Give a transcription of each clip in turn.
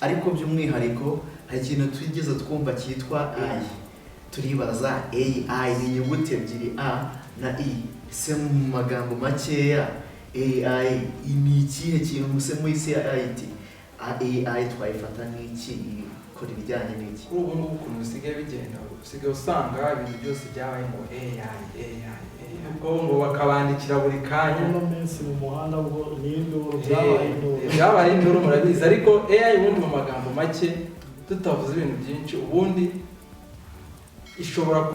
ariko by'umwihariko hari ikintu twigeze twumva cyitwa AI. Turibaza AI ni inyuguti ebyiri A na I. Se mu magambo makeya AI ni ikihe kintu muse mu isi ya IT? AI twayifata nk'iki, ikora ibijyanye n'iki? Kuri ubu ngubu ukuntu bisigaye bigenda, usigaye usanga ibintu byose byabaye ngo AI ubwo ngo bakabandikira buri kanya. No mensi mu muhanda ubwo n'induru byabaye induru murabizi, ariko AI ubundi mu magambo make tutavuze ibintu byinshi, ubundi ishobora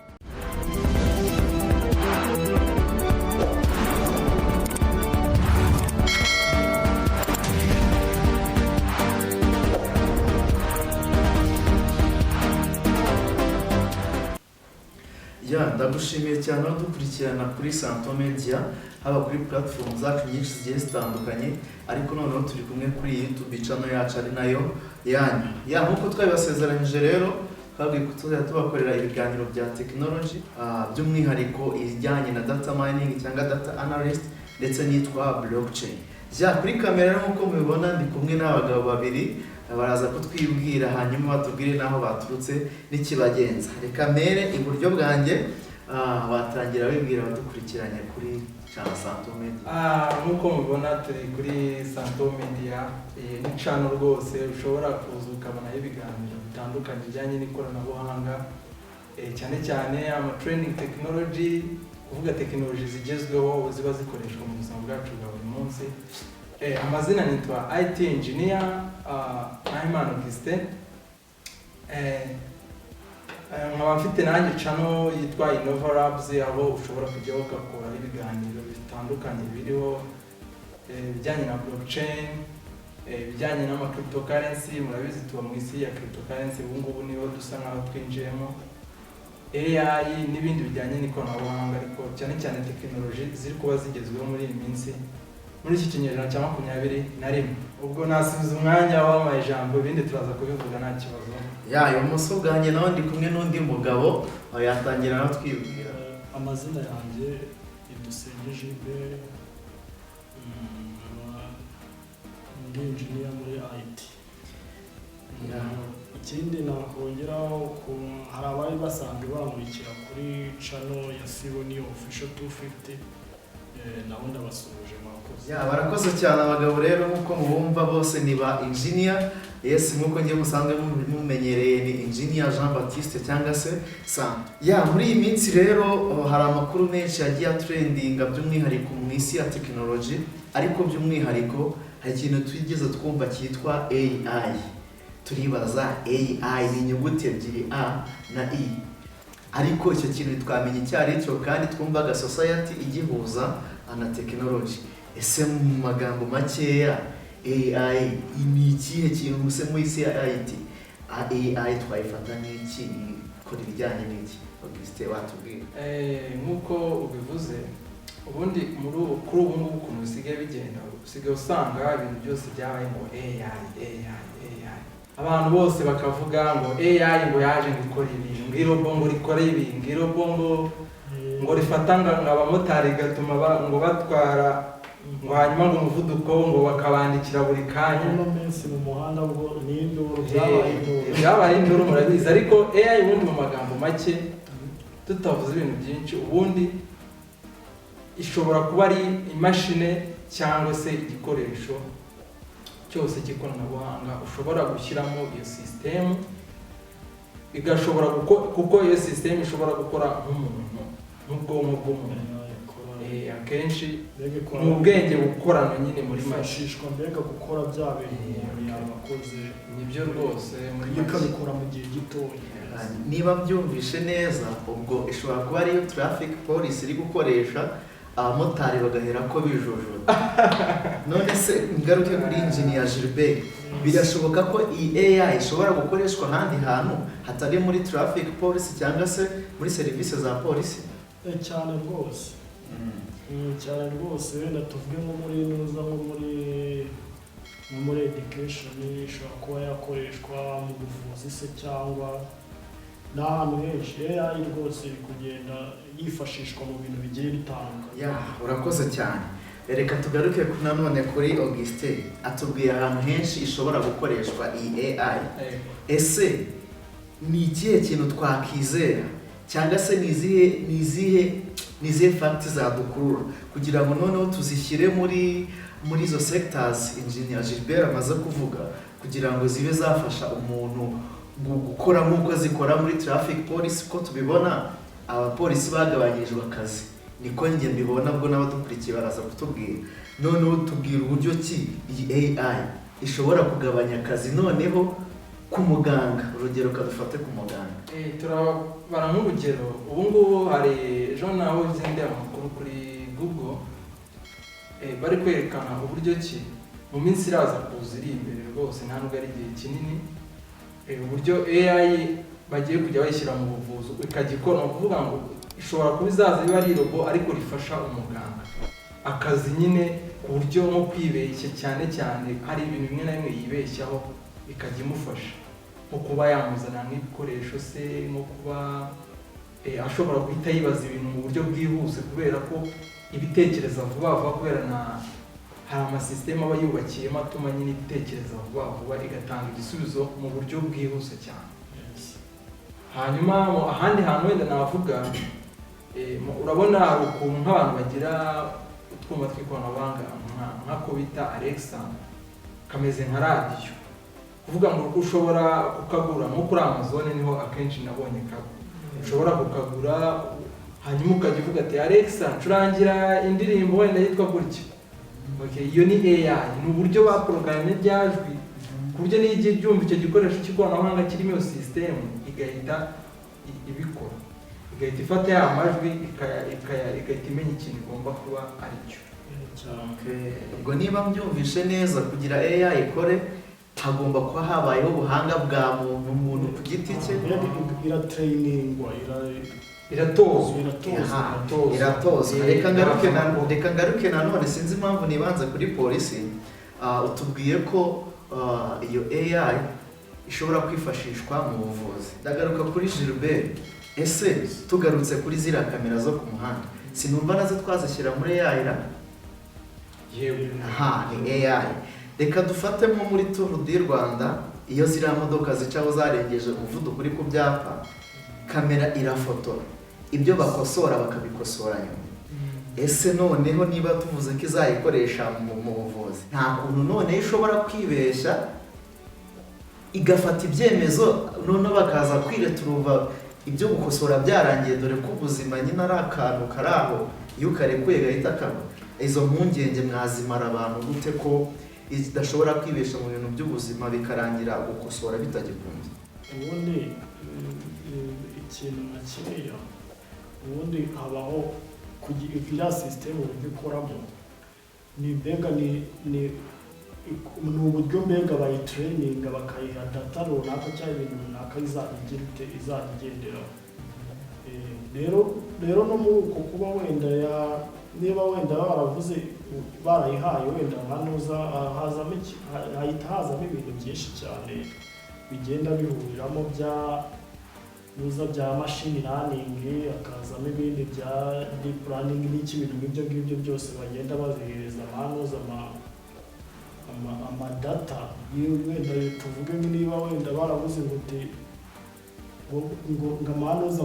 ndagushimiye cyane dukurikirana kuri Santo Media, haba kuri platform zacu nyinshi zigiye zitandukanye, ariko noneho turi kumwe kuri YouTube channel yacu ari nayo yanyu. Nkuko twabibasezeranyije rero twabwiye ko tuzajya tubakorera ibiganiro bya technology, by'umwihariko ibijyanye na data mining cyangwa data analyst ndetse n'itwa blockchain. Kuri kamera nk'uko mubibona ndi kumwe n'abagabo babiri, baraza kutwibwira hanyuma batubwire naho baturutse n'ikibagenza. Reka mere iburyo bwanjye, batangira bibwira abadukurikiranye kuri channel Santo Media. Nk'uko mubibona turi kuri Santo Media, ni channel rwose ushobora kuza ukabonaho ibiganiro bitandukanye bijyanye n'ikoranabuhanga, cyane cyane training technology, kuvuga technology zigezweho ziba zikoreshwa mu buzima bwacu bwa buri munsi. Amazina nitwa IT engineer Nahimana Augustin. Nkaba mfite nanjye channel yitwa Innova Labs, aho ushobora kujya ugakora ibiganiro bitandukanye biriho bijyanye na blockchain, bijyanye na cryptocurrency. Murabizi tuba mu isi ya cryptocurrency, ubu ngubu niho dusa nkaho twinjiyemo, AI n'ibindi bijyanye n'ikoranabuhanga, ariko cyane cyane technology ziri kuba zigezweho muri iyi minsi, muri iki kinyejana cya 21. Ubwo nasubiza umwanya w'amaye ijambo, ibindi turaza kubivuga nta kibazo. Ibumoso bwanjye naho ndi kumwe n'undi mugabo, yatangira no twibwira. Amazina yanjye idusengejwe, ndi engineer muri IT. Ikindi nakongeraho hari abari basanzwe bamurikira kuri channel ya Siboni official 250, naho ndabasuje mwakoze. Barakoze cyane abagabo rero, nkuko mubumva bose ni ba engineer. Yes, nkuko ngiye musanzwe mumenyereye ni engineer Jean Baptiste cyangwa se Sam. Muri iyi minsi rero hari amakuru menshi yagiye trendinga by'umwihariko mu isi ya technology, ariko by'umwihariko hari ikintu twigeze twumva cyitwa AI. Turibaza AI ni inyuguti ebyiri A na I, ariko icyo kintu twamenye cyari cyo, kandi twumvaga society igihuza na technology. Ese mu magambo makeya AI ni ikihe kintu muse mu isi ya IT? AI twayifata nk'iki, ikora ibijyanye n'iki? Augustin watubwira. Nk'uko ubivuze, ubundi kuri ubu ngubu ukuntu bisigaye bigenda, usigaye usanga ibintu byose byabaye ngo AI. Abantu bose bakavuga ngo AI ngo yaje gukora ibintu, ngirobo ngo rikora ibintu, ngirobo ngo rifata abamotari gatuma ngo batwara, ngo hanyuma ngo umuvuduko ngo bakabandikira buri kanya. No mensi mu muhanda ubwo n'induru byabaye induru murabizi, ariko AI ubundi mu magambo make tutavuze ibintu byinshi, ubundi ishobora kuba ari imashini cyangwa se igikoresho cyose cy'ikoranabuhanga ushobora gushyiramo iyo system, igashobora kuko iyo system ishobora gukora nk'umuntu, nk'ubwonko bw'umuntu. Akenshi mu bwenge bw'Ubukorano nyine muri bifashishwa mbega gukora bya bintu yabakoze, nibyo rwose ikabikora mu gihe gitoya. Niba byumvishe neza, ubwo ishobora kuba ariyo traffic police iri gukoresha, abamotari bagahera ko bijojoba. None se ngaruke kuri engineer Gilbert, birashoboka ko iyi AI ishobora gukoreshwa ahandi hantu hatari muri traffic police cyangwa se muri serivisi za polisi? Cyane rwose. Cyane rwose, wenda tuvuge nko muri nuza, nko muri education, ishobora kuba yakoreshwa mu buvuzi se cyangwa n'ahantu henshi. AI rwose iri kugenda yifashishwa mu bintu bigiye bitandukanye. Urakoze cyane. reka tugaruke nanone kuri Augustin atubwiye ahantu henshi ishobora gukoreshwa iyi AI. Ese ni ikihe kintu twakizera cyangwa se ni izihe facts zadukurura kugira ngo noneho tuzishyire muri izo sectors engineer Gilbert amaze kuvuga kugira ngo zibe zafasha umuntu gukora nk'uko zikora muri traffic police ko tubibona abapolisi bagabanyirijwe akazi niko njye mbibona bwo n'abadukurikiye baraza kutubwira noneho tubwira uburyo ki iyi AI ishobora kugabanya akazi noneho ku muganga urugero kadufate ku muganga turabara nk'urugero ubu ngubu hari ejo naho izindi amakuru kuri Google bari kwerekana uburyo ki mu minsi iraza kuza iri imbere rwose nta nubwo ari igihe kinini uburyo AI bagiye kujya bayishyira mu buvuzi ikajya ikora ni ukuvuga ngo ishobora kuba izaza biba ari robo ariko rifasha umuganga akazi nyine ku buryo nko kwibeshya cyane cyane hari ibintu bimwe na bimwe yibeshyaho ikajya imufasha nko kuba yamuzana nk'ibikoresho se nko kuba ashobora guhita yibaza ibintu mu buryo bwihuse kubera ko ibitekereza vuba vuba kubera hari amasisiteme aba yubakiyemo atuma nyine ibitekereza vuba vuba igatanga igisubizo mu buryo bwihuse cyane. Hanyuma ahandi hantu wenda navuga urabona hari ukuntu nk'abantu bagira utwuma tw'ikoranabuhanga nk'ako bita Alexa kameze nka radiyo kuvuga ngo ushobora kukagura nko kuri Amazon niho akenshi nabonye kagura ushobora kukagura hanyuma ukajya uvuga ati Alexa curangira indirimbo wenda yitwa gutya. Okay, iyo ni AI ni uburyo baporogramye byajwi ku buryo n'igihe byumva icyo gikoresho cy'ikoranabuhanga kirimo iyo system igahita ibikora igahita ifata ya majwi igahita imenya ikintu igomba kuba ari cyo. Ubwo niba mbyumvishe neza kugira AI ikore hagomba kuba habayeho ubuhanga bwa muntu ku giti cye iratrainingwa iratozwa. Reka ngaruke nanone sinzi impamvu nibanze kuri polisi utubwiye ko iyo AI ishobora kwifashishwa mu buvuzi. Ndagaruka kuri Gilbert, ese tugarutse kuri ziriya kamera zo ku muhanda sinumva nazo twazishyira muri AI ra? Ni AI. Reka dufate nko muri Tour du Rwanda iyo ziriya modoka zicaho zarengeje umuvuduko uri ku byapa kamera irafotora ibyo bakosora bakabikosora nyuma. Ese noneho niba tuvuze ko izayikoresha mu buvuzi nta kuntu noneho ishobora kwibeshya igafata ibyemezo noneho bakaza kwireturuva ibyo gukosora byarangiye dore ko ubuzima nyine ari akantu kari aho iyo ukarekuye gahita kaba. Izo mpungenge mwazimara abantu gute ko idashobora kwibesha mu bintu by'ubuzima bikarangira gukosora bitagikunze? Ubundi ikintu na kiriya ubundi habaho kugira system uburyo ikoramo ni mbega ni uburyo mbega bayitraininga bakayiha data runaka cyangwa ibintu runaka izagenderaho. Rero no muri uko kuba wenda niba wenda baravuze barayihaye wenda hahita hazamo ibintu byinshi cyane bigenda bihuriramo bya machine learning akazamo ibindi bya deep learning n'iki bintu ngibyo byose bagenda bazihereza amadata wenda tuvuge niba wenda barabuze ngo amanuza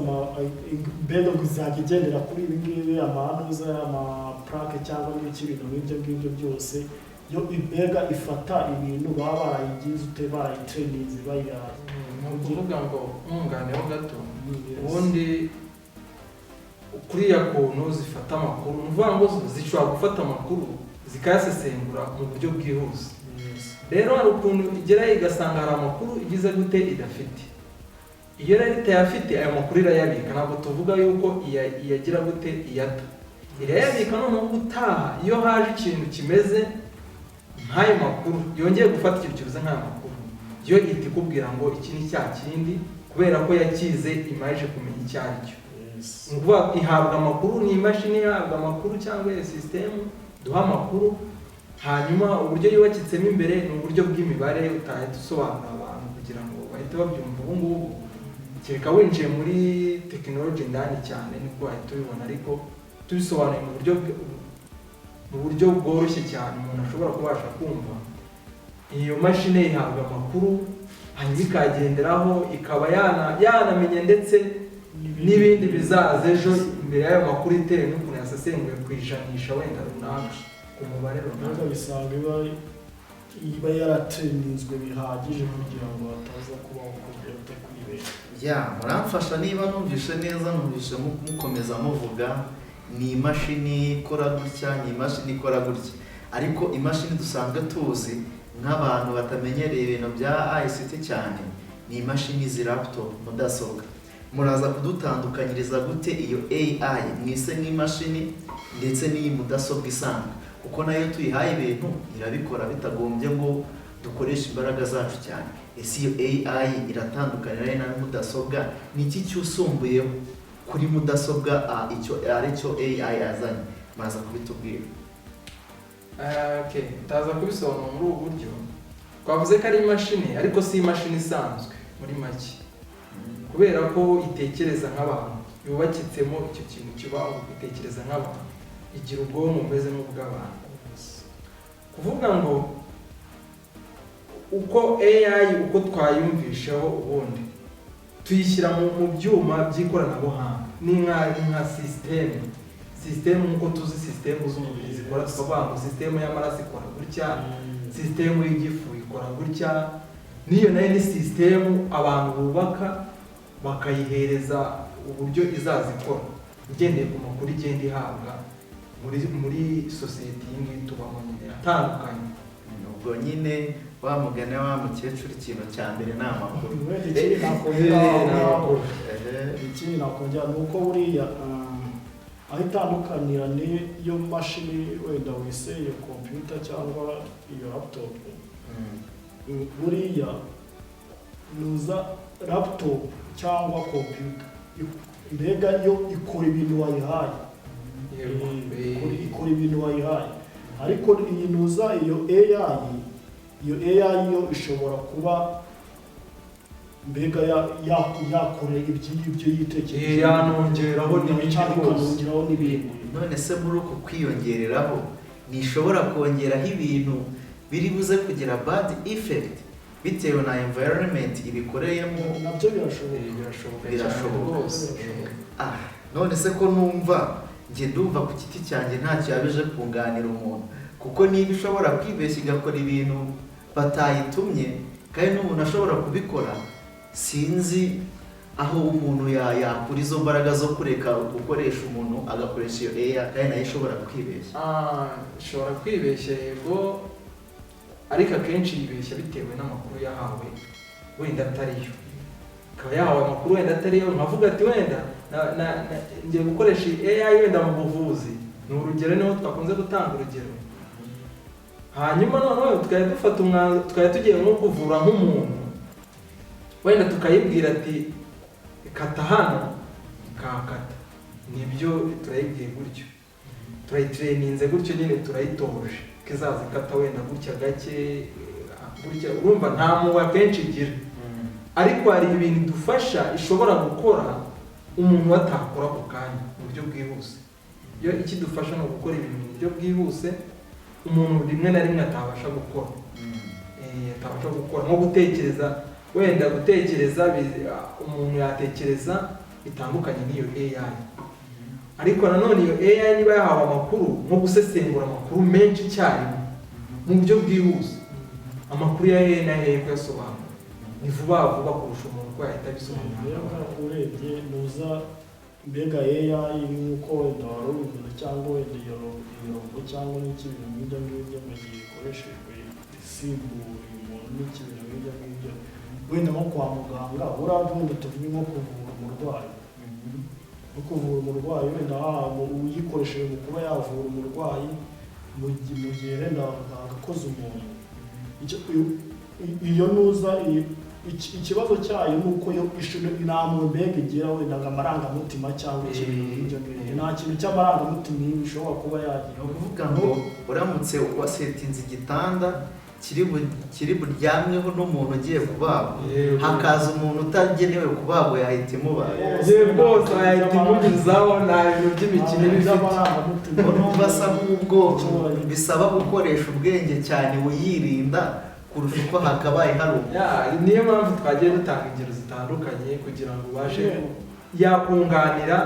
mbega ngo izajya igendera kuri ibi ngibi amanuza amaplake cyangwa n'iki bintu ngibyo byose yo mbega ifata ibintu baba barayigize barayitraininze bayihaye. Ni ukuvuga ngo nkunganeho gato ubundi kuriya kuntu zifata amakuru ni ukuvuga ngo zishobora gufata amakuru zikayasesengura mu buryo bwihuse. Rero hari ukuntu igerayo igasanga hari amakuru igize gute idafite. Iyo rero itayafite ayo makuru irayabika ntabwo tuvuga yuko iyagira gute iyata irayabika noneho gutaha iyo haje ikintu kimeze nk'ayo makuru yongeye gufata ikintu kimeze nk'ayo makuru yo ihita ikubwira ngo iki ni cya kindi kubera ko yakize imaje kumenya icyo ari cyo. Ni ukuvuga ihabwa amakuru ni imashini ihabwa amakuru cyangwa system duha amakuru hanyuma uburyo yubakitsemo imbere ni uburyo bw'imibare utahita usobanura abantu kugira ngo bahite babyumva. Ubu ngubu kereka winjiye muri tekinoloji ndani cyane nibwo wahita ubibona ariko tubisobanuye mu buryo mu buryo bworoshye cyane umuntu ashobora kubasha kumva. Iyo mashini ihabwa amakuru hanyuma ikagenderaho, ikaba yanamenya ndetse n'ibindi bizaza ejo imbere y'ayo makuru itewe n'ukuntu yasesenguye ku ijanisha wenda runaka, ku mubare runaka. Bisanga iba yaratraininzwe bihagije kugira ngo hataza kubaho kugenda kwibeshya. Muramfasha niba numvishe neza, numvishe mukomeza muvuga ni imashini ikora gutya, ni imashini ikora gutya, ariko imashini dusanzwe tuzi nk'abantu batamenyereye ibintu bya ICT cyane ni imashini laptop, mudasobwa. Muraza kudutandukanyiriza gute iyo AI mwise nk'imashini ndetse n'iyi mudasobwa isanzwe, kuko nayo tuyihaye ibintu irabikora bitagombye ngo dukoreshe imbaraga zacu cyane. Ese iyo AI iratandukanira na mudasobwa, ni iki cyusumbuyeho kuri mudasobwa icyo aricyo AI yazanye? Muraza kubitubwira. Taza kubisobanura muri ubu buryo. Twavuze ko ari imashini ariko si imashini isanzwe muri make, kubera ko itekereza nk'abantu, yubakitsemo icyo kintu kibaho, itekereza nk'abantu, igira ubwonko bumeze nk'ubw'abantu. Kuvuga ngo uko AI uko twayumvisheho ubundi tuyishyira mu byuma by'ikoranabuhanga, ni nka system nk'uko tuzi system z'umubiri zikora, tukavuga ngo system y'amaraso ikora gutya, system y'igifu ikora gutya, niyo nayo ni system abantu bubaka bakayihereza uburyo izazikora igendeye ku makuru igenda ihabwa muri sosiyete y'ingiyi tubamo atandukanye. Ubwo nyine wa mugane wa mukecuru ikintu cya mbere ni amakuru. Ikindi nakongera ni uko buriya aho itandukanira n'iyo mashini wenda wise iyo computer cyangwa iyo laptop, buriya nuza laptop cyangwa computer mbega yo ikora ibintu wayihaye, ikora ibintu wayihaye, ariko iyi nuza iyo AI yo ishobora kuba mbega yakora ibyo yitekereje, yanongeraho n'ibindi. None se muri uko kwiyongereraho nishobora kongeraho ibintu biri buze kugira bad effect bitewe na environment ibikoreyemo? Nabyo birashoboka. None se ko numva njye ndumva ku giti cyanjye ntacyo yabije kunganira umuntu, kuko niba ishobora kwibeshya igakora ibintu batayitumye kandi n'umuntu ashobora kubikora, sinzi aho umuntu yakura izo mbaraga zo kureka gukoresha umuntu agakoresha iyo AI kandi nayo ishobora kwibeshya. Ishobora kwibeshya yego, ariko akenshi yibeshya bitewe n'amakuru yahawe wenda atariyo. Akaba yahawe amakuru wenda atariyo, nkavuga ati wenda ngiye gukoresha AI wenda mu buvuzi, ni urugero niho twakunze gutanga urugero. Hanyuma noneho tukajya dufata umwanzuro, tukajya tugiye nko kuvura nk'umuntu, wenda tukayibwira ati kata hano, ikakata. Nibyo turayibwiye gutyo, turayitreninze gutyo, nyine turayitoje ko izaza ikata wenda gutya gake gutya. Urumva nta muwa kenshi igira, ariko hari ibintu idufasha ishobora gukora umuntu atakora ako kanya mu buryo bwihuse. Iyo ikidufasha no gukora ibintu mu buryo bwihuse umuntu rimwe na rimwe atabasha gukora. Atabasha gukora nko gutekereza, wenda gutekereza umuntu yatekereza bitandukanye n'iyo AI. Ariko nanone iyo AI niba yahawe amakuru nko gusesengura amakuru menshi cyane mu buryo bwihuse, amakuru ya AI na AI kuyasobanura ni vuba kurusha umuntu ko yahita abisobanura. Urebye nuza mbega AI nk'uko wenda warubivuze, cyangwa wenda iyo robot cyangwa n'ikibintu nk'ibyo ngibyo mu gihe ikoreshejwe isimbura umuntu n'ikibintu nk'ibyo wenda nko kwa muganga, uriya wenda tuvuge nko kuvura umurwayi, nko kuvura umurwayi wenda uyikoresheje mu kuba yavura umurwayi mu gihe wenda agakoze umuntu. Iyo nuza ikibazo cyayo ni uko yo nta muntu mbega igira wenda ngo amarangamutima cyangwa ikintu nk'ibyo ngibyo, nta kintu cy'amarangamutima ishobora kuba yagira. Ni ukuvuga ngo uramutse wasetinze igitanda kiri buryamweho n'umuntu ugiye kubagwa, hakaza umuntu utagenewe kubagwa yahita imubaga. Rwose yahita imugezaho nta bintu by'imikino bifite. Numva asa nk'ubwo bisaba gukoresha ubwenge cyane wiyirinda kurusha uko hakabaye hari ubu. Niyo mpamvu twagiye dutanga ingero zitandukanye kugira ngo ubashe yakunganira,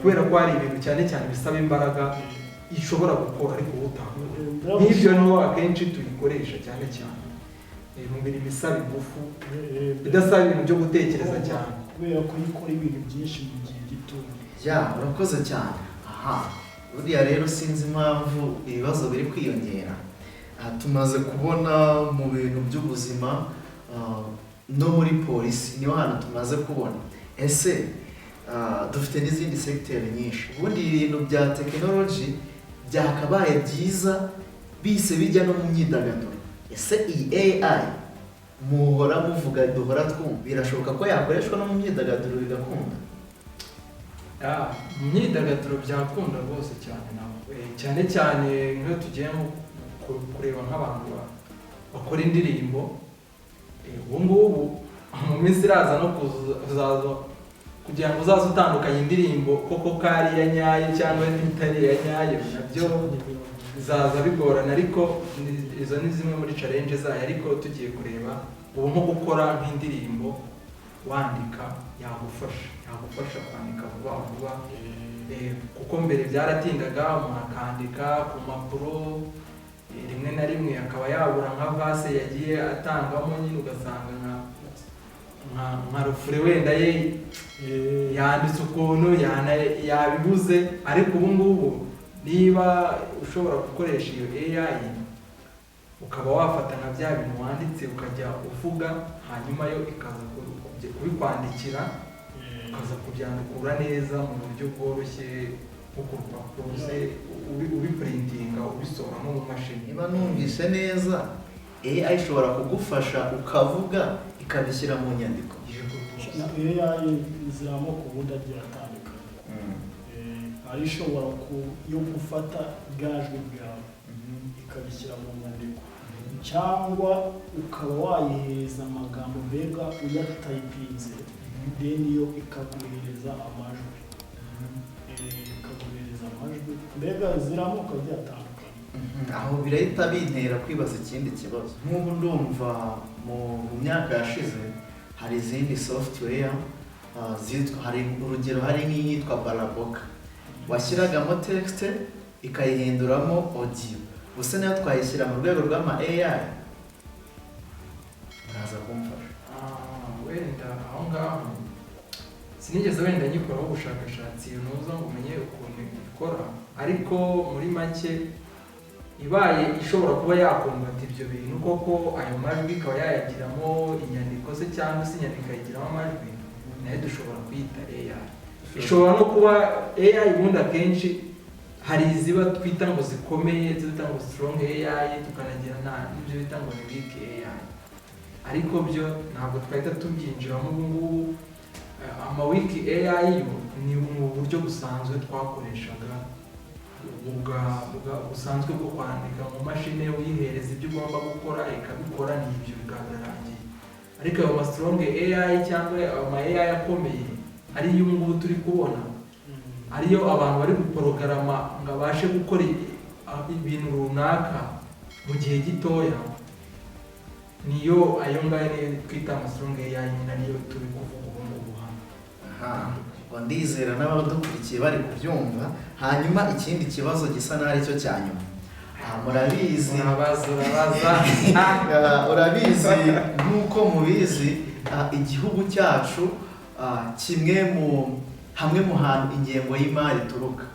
kubera ko hari ibintu cyane cyane bisaba imbaraga ishobora gukora ariko utanga. Nk'ibyo niho akenshi tuyikoresha cyane cyane mu mirimo isaba ingufu idasaba ibintu byo gutekereza cyane, kubera ko ikora ibintu byinshi mu gihe gito. Urakoze cyane. Buriya rero sinzi impamvu ibibazo biri kwiyongera. Tumaze kubona mu bintu by'ubuzima no muri polisi niho hantu tumaze kubona. Ese dufite n'izindi segiteri nyinshi. Ubundi ibintu bya tekinoloji byakabaye byiza bise bijya no mu myidagaduro. Ese iyi AI muhora muvuga duhora twumva, birashoboka ko yakoreshwa no mu myidagaduro bigakunda? Mu myidagaduro byakunda rwose cyane cyane cyane nk'iyo tugiye kureba nk'abantu bakora indirimbo. Ubu ngubu mu minsi iraza no kuzaza kugira ngo uzaze utandukanye indirimbo koko kari iya nyayo cyangwa n'itari iya nyayo, nabyo bizaza bigorana, ariko izo ni zimwe muri challenge zayo. Ariko tugiye kureba ubu nko gukora nk'indirimbo wandika yagufasha kwandika vuba vuba, kuko mbere byaratindaga umuntu akandika ku mpapuro, rimwe na rimwe akaba yabura nka vase yagiye atangamo, nyine ugasanga nka rufure wenda ye yanditse ukuntu yabibuze. Ariko ubu ngubu niba ushobora gukoresha iyo AI ukaba wafata nka bya bintu wanditse ukajya uvuga, hanyuma yo ikaza kubikwandikira, ukaza kubyandikura neza mu buryo bworoshye nko ku rupapuro ubiprintinga ubisohora nko mu mashini. Niba numvise neza, AI ishobora kugufasha ukavuga ikabishyira mu nyandiko. AI ziramo ku bundi agiye atandukanye. Hari ishobora yo gufata bwajwi bwawe ikabishyira mu nyandiko, cyangwa ukaba wayihereza amagambo mbega uyatayipinze, then yo ikaguhereza amajwi. Mbega ziramuka byatandukanye. Aho birahita bintera kwibaza ikindi kibazo. Nk'ubu ndumva mu myaka yashize hari izindi software hari urugero, hari nk'iyitwa baraboka, washyiragamo text ikayihinduramo audio. Gusa nayo twayishyira mu rwego rw'ama AI, muraza kumfasha? Wenda aho ngaho sinigeze wenda nyikoraho ubushakashatsi nuza ngo umenye ukuntu ikora, ariko muri make ibaye ishobora kuba yakombata ibyo bintu koko, ayo majwi ikaba yayagiramo inyandiko se, cyangwa se inyandiko ikayigiramo amajwi, nayo dushobora kwita AI. Ishobora no kuba AI ubundi akenshi hari iziba twita ngo zikomeye, twita ngo strong AI, tukanagira n'ibyo bita ngo ni weak AI. Ariko byo ntabwo twahita tubyinjiramo ubu ngubu. Ama-weak AI yo ni mu buryo busanzwe twakoreshaga busanzwe bwo kwandika mu mashini, uyihereza ibyo ugomba gukora ikabikora, n'ibyo bikarangiye. Ariko ayo ma-strong AI cyangwa ama-AI akomeye ariyo ubu ngubu turi kubona, ariyo abantu bari guporogaramu ngo abashe gukora ibintu runaka mu gihe gitoya, niyo ayo ngayo twita ama-strong AI, niyo turi kuvuga ubu ngubu hano. Ndizera n'abadukurikiye bari kubyumva. Hanyuma ikindi kibazo gisa n'ari cyo cya nyuma. Murabizi, urabizi nk'uko mubizi, igihugu cyacu hamwe mu hantu ingengo y'imari ituruka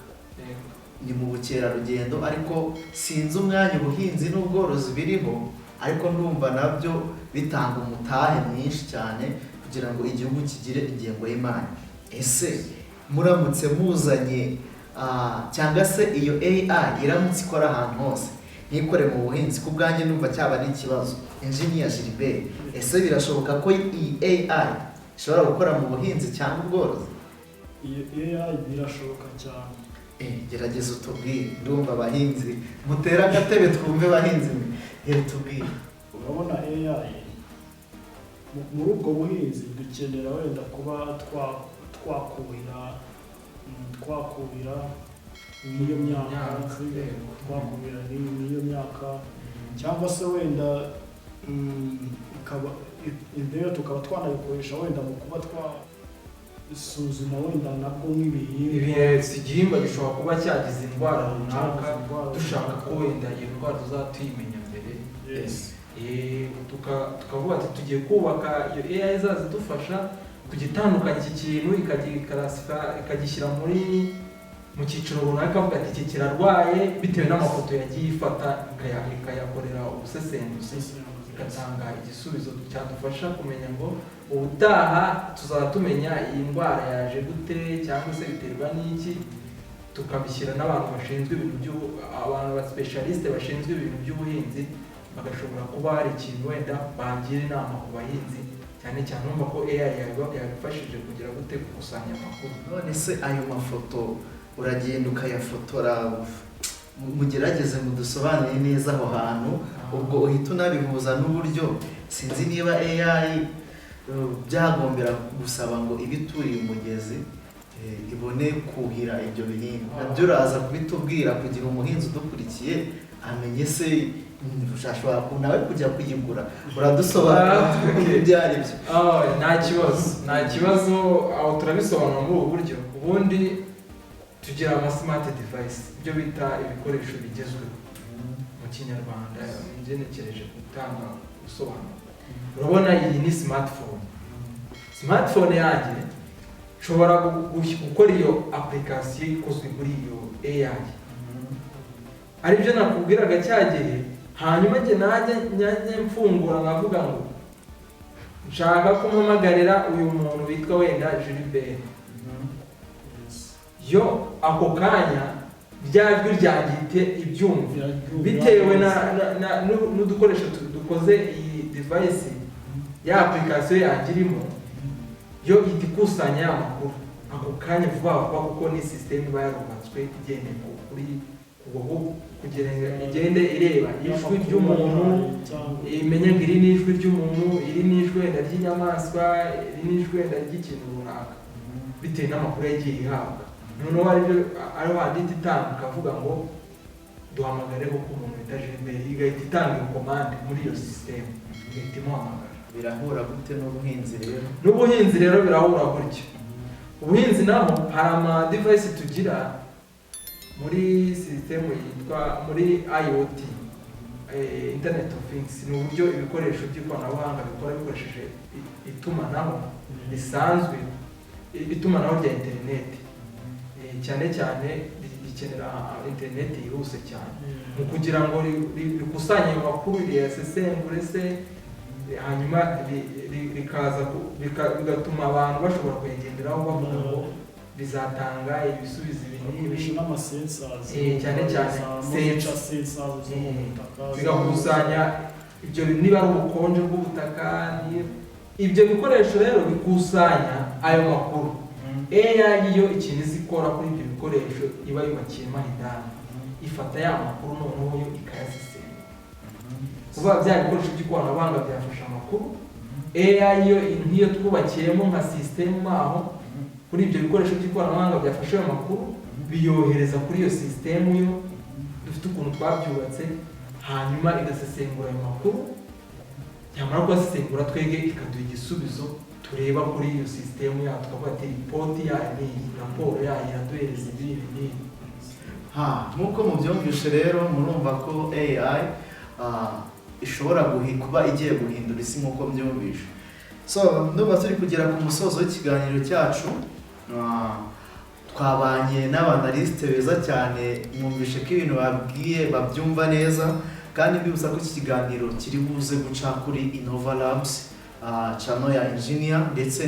ni mu bukerarugendo, ariko sinzi umwanya ubuhinzi n'ubworozi biriho, ariko ndumva nabyo bitanga umutahe mwinshi cyane kugira ngo igihugu kigire ingengo y'imari. Ese muramutse muzanye cyangwa se iyo AI iramutse ikora ahantu hose, ntikore mu buhinzi, ku bwanjye numva cyaba ari ikibazo. Engineer Gilbert, ese birashoboka ko iyi AI ishobora gukora mu buhinzi cyangwa ubworozi? Iyo AI birashoboka cyane. Gerageza utubwire, ndumva abahinzi mutera agatebe twumve abahinzi tubwire. urabona AI muri ubwo buhinzi dukenera wenda kuba twakuhira n'iyo myaka twakuhira n'iyo myaka cyangwa se wenda ibyo tukaba twanabikoresha wenda mu kuba isuzuma wenda nabwo igihingwa gishobora kuba cyagize indwara runaka dushaka ko wenda iyo ndwara tuzatuyimenya mbere tukavuga ati tugiye kubaka iyo AI izaza idufasha kugitandukanya iki kintu ikagishyira mu cyiciro runaka avuga ati iki kirarwaye bitewe n'amafoto yagiye ifata ikayakorera ubusesenguzi igatanga igisubizo cyadufasha kumenya ngo ubutaha tuzaba tumenya iyi ndwara yaje gute cyangwa se biterwa n'iki, tukabishyira n'abantu bashinzwe ibintu abantu ba specialiste bashinzwe ibintu by'ubuhinzi bagashobora kuba hari ikintu wenda bagira inama ku bahinzi cyane cyane urumva ko AI yabifashije kugira gute gukusanya amakuru. None se ayo mafoto uragenda ukayafotora mugerageze mudusobanurire neza aho hantu ubwo uhita unabihuza n'uburyo sinzi niba AI byagombera gusaba ngo ibituriye umugezi ibone kuhira ibyo bihingwa nabyo uraza kubitubwira kugira umuhinzi udukurikiye amenye se ushobora nawe kujya kuyigura uradusobanurira ibyo ari byo. Nta kibazo aho turabisobanura muri ubu buryo. Ubundi tugira smart device ibyo bita ibikoresho bigezweho mu kinyarwanda ngenekereje gutanga ubusobanuro. Urabona iyi ni smartphone yanjye nshobora gukora iyo application ikozwe kuri iyo AI aribyo nakubwiraga cyagihe, hanyuma njye najya mfungura nkavuga ngo nshaka kumuhamagarira uyu muntu witwa wenda Gilbert, yo ako kanya bya jwi ryangite ibyumva bitewe n'udukoresho dukoze iyi device ya application yagirimo, yo itikusanya amakuru ako kanya vuba kuko ni system iba yarubatswe igendeye kuri kugira igende ireba ijwi ry'umuntu imenye ngo iri n'ijwi ry'umuntu, iri n'ijwi wenda ry'inyamaswa, iri n'ijwi wenda ry'ikintu runaka bitewe n'amakuru yagiye ihabwa. Noneho ariho handitse itambuka avuga ngo duhamagareho ko umuntu bita Gilbert, igahita itanga iyo commande muri iyo system igahita imuhamagara. Birahura gute n'ubuhinzi rero? N'ubuhinzi rero birahura gutya. Ubuhinzi naho hari ama device tugira muri system yitwa muri IoT, Internet of Things, ni uburyo ibikoresho by'ikoranabuhanga bikora bikoresheje itumanaho risanzwe, itumanaho rya internet cyane cyane rikenera internet yihuse cyane mu kugira ngo rikusanye amakuru riyasesengure se hanyuma bigatuma abantu bashobora kuyagenderaho bavuga ngo bizatanga ibisubizo ibinini cyane bigakusanya ibyo niba ari ubukonje bw'ubutaka. Ibyo bikoresho rero bikusanya ayo makuru. AI yo ikintu izikora kuri ibyo bikoresho iba yubakiyemo indani ifata ya makuru noneho yo ikayasesengura. Kuba bya bikoresho by'ikoranabuhanga byafasha amakuru, AI yo nk'iyo twubakiyemo nka system aho kuri ibyo bikoresho by'ikoranabuhanga byafashe ayo makuru biyohereza kuri iyo system yo dufite ukuntu twabyubatse, hanyuma igasesengura ayo makuru, yamara kugasesengura twege ikaduha igisubizo tureba kuri iyo system yacu tukavuga ati report yayo ni raporo yayo iraduhereza ibi n'ibi. Nk'uko mubyumvishe rero murumva ko AI ishobora kuba igiye guhindura isi nk'uko mbyumvishe. So ndumva turi kugera ku musozo w'ikiganiro cyacu, twabanye n'abanaliste beza cyane, mwumvishe ko ibintu babwiye babyumva neza, kandi mbibutsa ko iki kiganiro kiri buze guca kuri Innova Labs channel ya engineer ndetse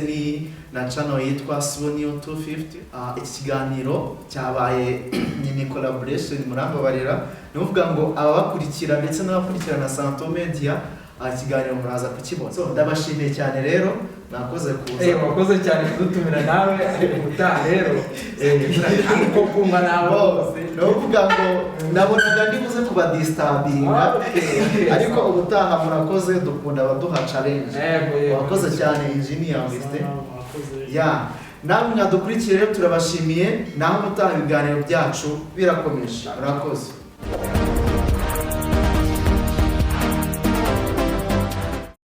na channel yitwa Sonio 250. Iki kiganiro cyabaye ni collaboration murambabarira, nuvuga ngo ababakurikira ndetse n'abakurikirana Santo Media ikiganiro muraza kukibona. So ndabashimiye cyane rero, mwakoze kuza. Wakoze cyane kudutumira nawe, ubutaha rero uko kumva nawe bose ni ukuvuga ngo nabonaga ndibuze kubadistabinga, ariko ubutaha murakoze, dukunda abaduha challenge. Wakoze cyane engineer Augustin. Namwe mwadukurikiye rero turabashimiye, naho ubutaha ibiganiro byacu birakomeje. Murakoze.